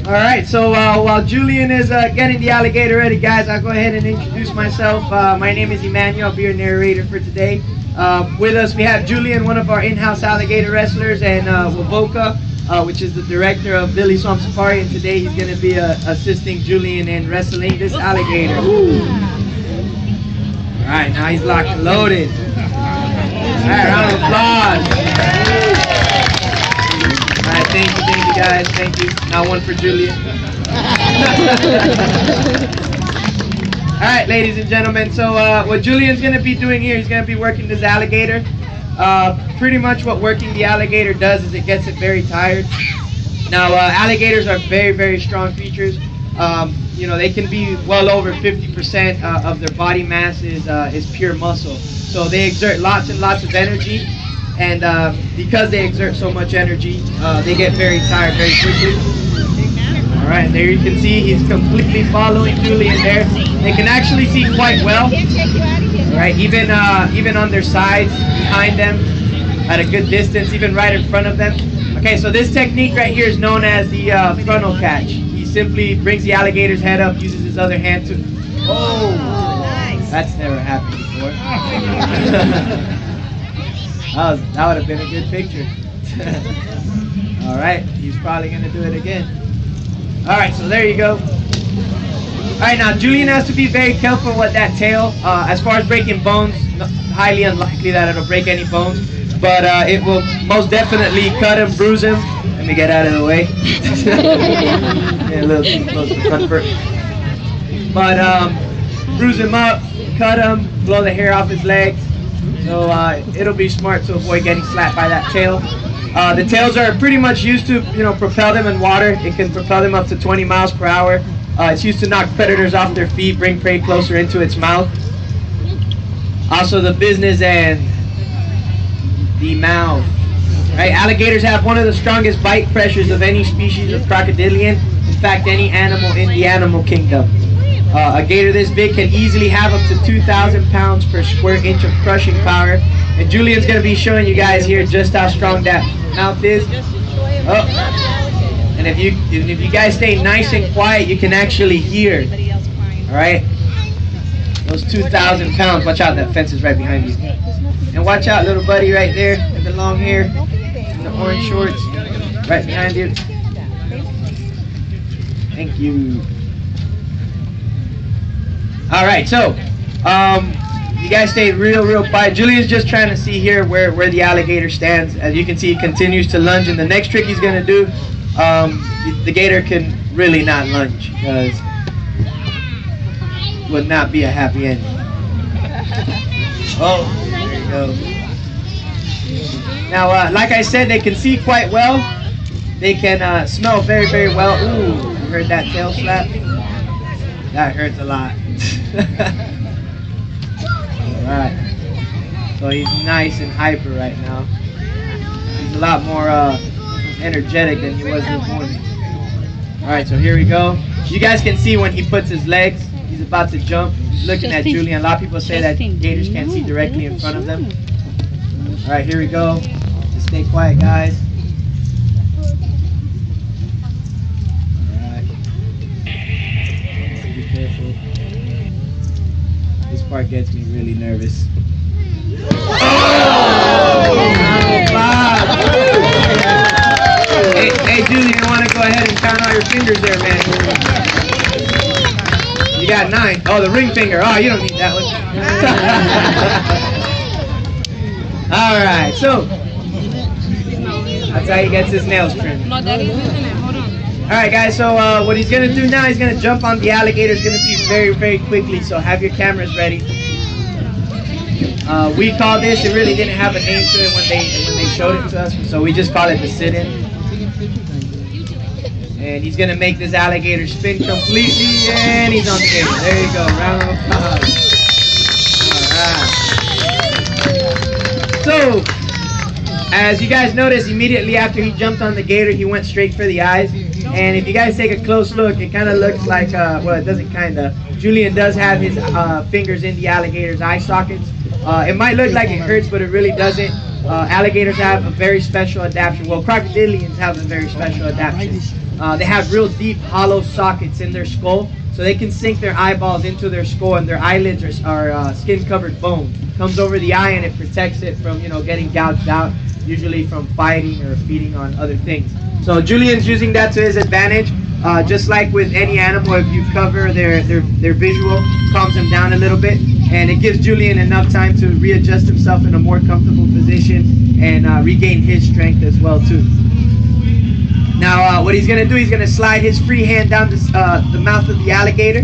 All right, so while Julian is getting the alligator ready, guys, I'll go ahead and introduce myself. My name is Emmanuel. I'll be your narrator for today. With us, we have Julian, one of our in-house alligator wrestlers, and Waboka, which is the director of Billie Swamp Safari, and today he's going to be assisting Julian in wrestling this alligator. Ooh. All right, now he's locked and loaded. All right, round of applause. All right, thank you guys, thank you. Now one for Julian. All right, ladies and gentlemen, so what Julian's going to be doing here, he's going to be working this alligator. Pretty much what working the alligator does is it gets it very tired. Now, alligators are very, very strong creatures. You know, they can be well over 50% of their body mass is pure muscle. So they exert lots and lots of energy. And because they exert so much energy, they get very tired very quickly. All right, there you can see he's completely following Julian there. They can actually see quite well. All right, even on their sides, behind them, at a good distance, even right in front of them. Okay, so this technique right here is known as the frontal catch. He simply brings the alligator's head up, uses his other hand to... Oh! That's never happened before. That would have been a good picture. All right, he's probably going to do it again. All right, so there you go. All right, now Julian has to be very careful with that tail. As far as breaking bones, highly unlikely that it'll break any bones, but it will most definitely cut him, bruise him. Let me get out of the way. Get a little too close to front first. But bruise him up, cut him, blow the hair off his legs. So it'll be smart to avoid getting slapped by that tail. The tails are pretty much used to, propel them in water. It can propel them up to 20 miles per hour. It's used to knock predators off their feet, bring prey closer into its mouth. Also the business and the mouth. Right? Alligators have one of the strongest bite pressures of any species of crocodilian. In fact, any animal in the animal kingdom. A gator this big can easily have up to 2,000 pounds per square inch of crushing power. And Julian's going to be showing you guys here just how strong that mouth is. Oh. And if you guys stay nice and quiet, you can actually hear. Alright? Those 2,000 pounds. Watch out, that fence is right behind you. And watch out, little buddy right there with the long hair and the orange shorts. Right behind you. Thank you. Alright, so you guys stay real quiet. Julian's just trying to see here where the alligator stands. As you can see, he continues to lunge, and the next trick he's going to do, the gator can really not lunge, because it would not be a happy ending. Oh, there you go. Now, like I said, they can see quite well. They can smell very, very well. Ooh, you heard that tail slap? That hurts a lot. Alright, so he's nice and hyper right now. He's a lot more energetic than he was this morning. Alright, so here we go. You guys can see when he puts his legs, he's about to jump. He's looking at Julian. A lot of people say that gators can't see directly in front of them. Alright, here we go. Just stay quiet, guys. This part gets me really nervous. Oh! Hey, Julie, you want to go ahead and count all your fingers there, man? You got 9. Oh, the ring finger. Oh, you don't need that one. All right, so that's how he gets his nails trimmed. Alright guys, so what he's going to do now, he's going to jump on the alligator. It's going to be very, very quickly, so have your cameras ready. We call this, it really didn't have a name to it when they showed it to us, so we just call it the sit-in. And he's going to make this alligator spin completely, and he's on the gator. There you go, round of applause. Alright. So, as you guys noticed, immediately after he jumped on the gator, he went straight for the eyes. And if you guys take a close look, it kind of looks like, well, it doesn't kind of. Julian does have his fingers in the alligator's eye sockets. It might look like it hurts, but it really doesn't. Alligators have a very special adaptation. Well, crocodilians have a very special adaptation. They have real deep hollow sockets in their skull, so they can sink their eyeballs into their skull, and their eyelids are skin-covered bone. Comes over the eye, and it protects it from getting gouged out, usually from fighting or feeding on other things. So Julian's using that to his advantage. Just like with any animal, if you cover their visual, calms them down a little bit, and it gives Julian enough time to readjust himself in a more comfortable position and regain his strength as well too. Now what he's going to do, he's going to slide his free hand down the mouth of the alligator,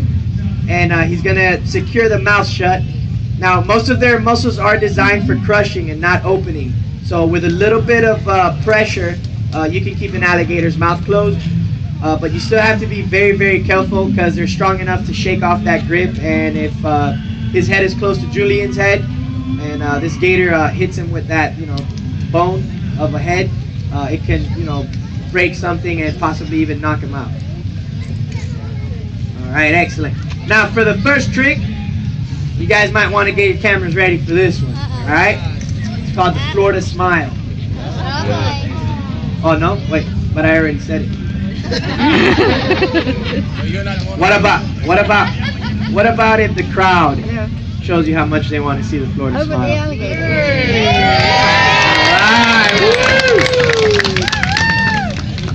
and he's going to secure the mouth shut. Now most of their muscles are designed for crushing and not opening, so with a little bit of pressure you can keep an alligator's mouth closed. But you still have to be very, very careful because they're strong enough to shake off that grip. And if his head is close to Julian's head, and this gator hits him with that, bone of a head, it can, break something and possibly even knock him out. All right, excellent. Now for the first trick, you guys might want to get your cameras ready for this one. All right, it's called the Florida Smile. Oh no, wait, but I already said it. What about if the crowd shows you how much they want to see the Florida Smile? The alligator. All right.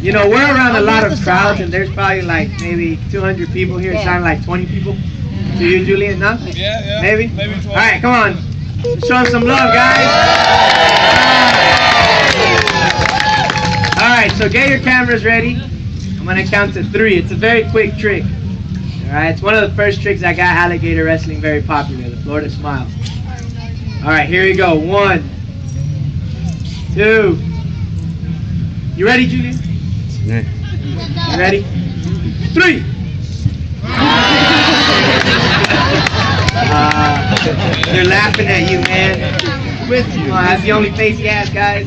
We're around a lot of crowds, and there's probably like maybe 200 people here. It sounds like 20 people. To you, Julian, no? Yeah. Maybe 12. All right, come on. Show them some love, guys. All right, so get your cameras ready. I'm going to count to 3. It's a very quick trick. Alright, it's one of the first tricks that got alligator wrestling very popular, the Florida Smile. Alright, here we go. 1, 2. You ready, Julian? Yeah. You ready? 3. They're laughing at you, man. With you. That's the only face he has, guys.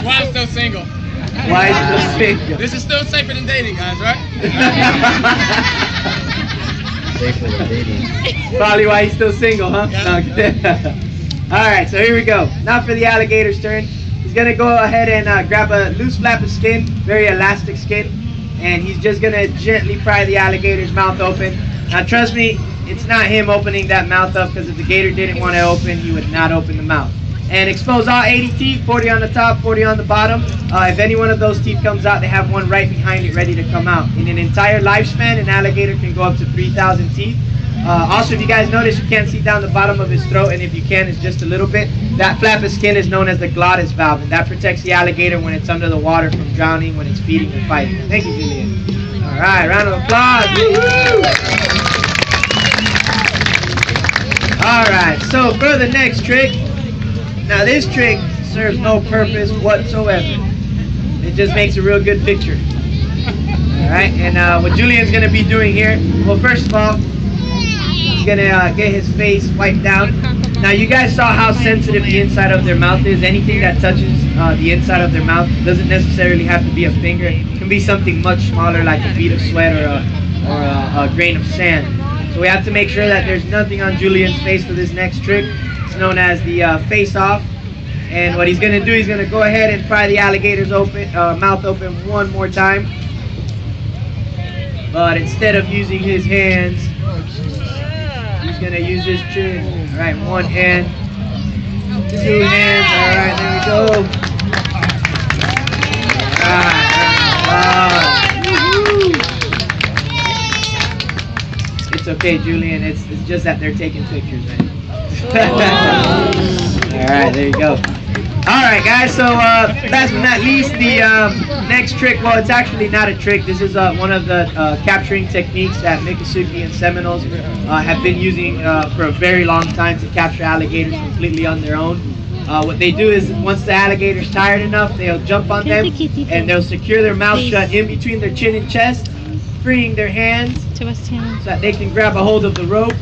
Why I'm still single. Why is he still single? This is still safer than dating, guys, right? Safer than dating. Probably why he's still single, huh? Yeah. Alright, so here we go. Now for the alligator's turn. He's going to go ahead and grab a loose flap of skin, very elastic skin, and he's just going to gently pry the alligator's mouth open. Now trust me, it's not him opening that mouth up, because if the gator didn't want to open, he would not open the mouth. And expose all 80 teeth, 40 on the top, 40 on the bottom. If any one of those teeth comes out, they have one right behind it ready to come out. In an entire lifespan, an alligator can go up to 3,000 teeth. Also, if you guys notice, you can't see down the bottom of his throat, and if you can, it's just a little bit. That flap of skin is known as the glottis valve, and that protects the alligator when it's under the water from drowning, when it's feeding or fighting. Thank you, Julian. All right, round of applause. All right, so for the next trick, now this trick serves no purpose whatsoever. It just makes a real good picture. Alright, and what Julian's going to be doing here, well, first of all, he's going to get his face wiped down. Now you guys saw how sensitive the inside of their mouth is. Anything that touches the inside of their mouth doesn't necessarily have to be a finger. It can be something much smaller, like a bead of sweat or a grain of sand. So we have to make sure that there's nothing on Julian's face for this next trick. It's known as the face off. And what he's going to do, he's going to go ahead and pry the alligator's mouth open one more time. But instead of using his hands, he's going to use his chin. All right, 1 hand, 2 hands. All right, there we go. It's okay, Julian. It's just that they're taking pictures, man. Alright, there you go. Alright, guys, so last but not least, the next trick, well, it's actually not a trick. This is one of the capturing techniques that Miccosukee and Seminoles have been using for a very long time to capture alligators completely on their own. What they do is, once the alligator's tired enough, they'll jump on them and they'll secure their mouth shut in between their chin and chest, freeing their hands so that they can grab a hold of the rope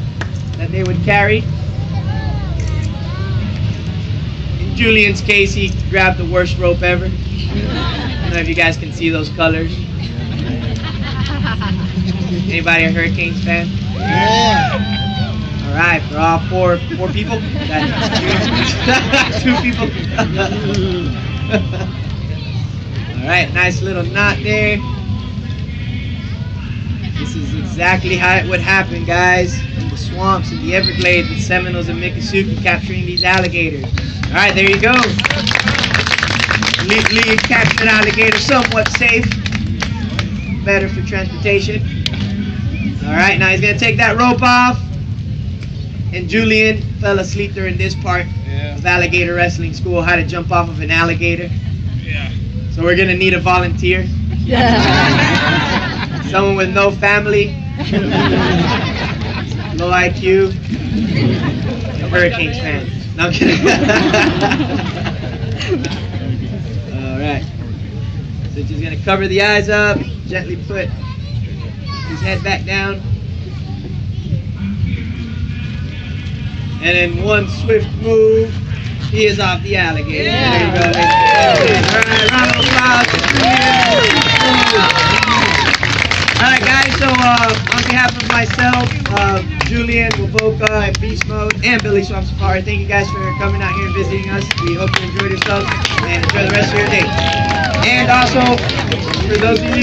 that they would carry. In Julian's case, he grabbed the worst rope ever. I don't know if you guys can see those colors. Anybody a Hurricanes fan? Yeah. All right, for all four people. That's two people. All right, nice little knot there. This is exactly how it would happen, guys, in the swamps, in the Everglades, with Seminoles and Miccosukee capturing these alligators. All right, there you go. Legally captured alligator, somewhat safe. Better for transportation. All right, now he's gonna take that rope off. And Julian fell asleep during this part of alligator wrestling school, how to jump off of an alligator. Yeah. So we're gonna need a volunteer. Someone with no family, low IQ, a Hurricanes fan. No, I'm kidding. Alright. So just gonna cover the eyes up, gently put his head back down. And in one swift move, he is off the alligator. There you go. Alright, round of applause. Alright guys, so on behalf of myself, Julian, Waboka, and Beast Mode, and Billie Swamp Safari, thank you guys for coming out here and visiting us. We hope you enjoyed yourselves and enjoy the rest of your day. And also, for those of you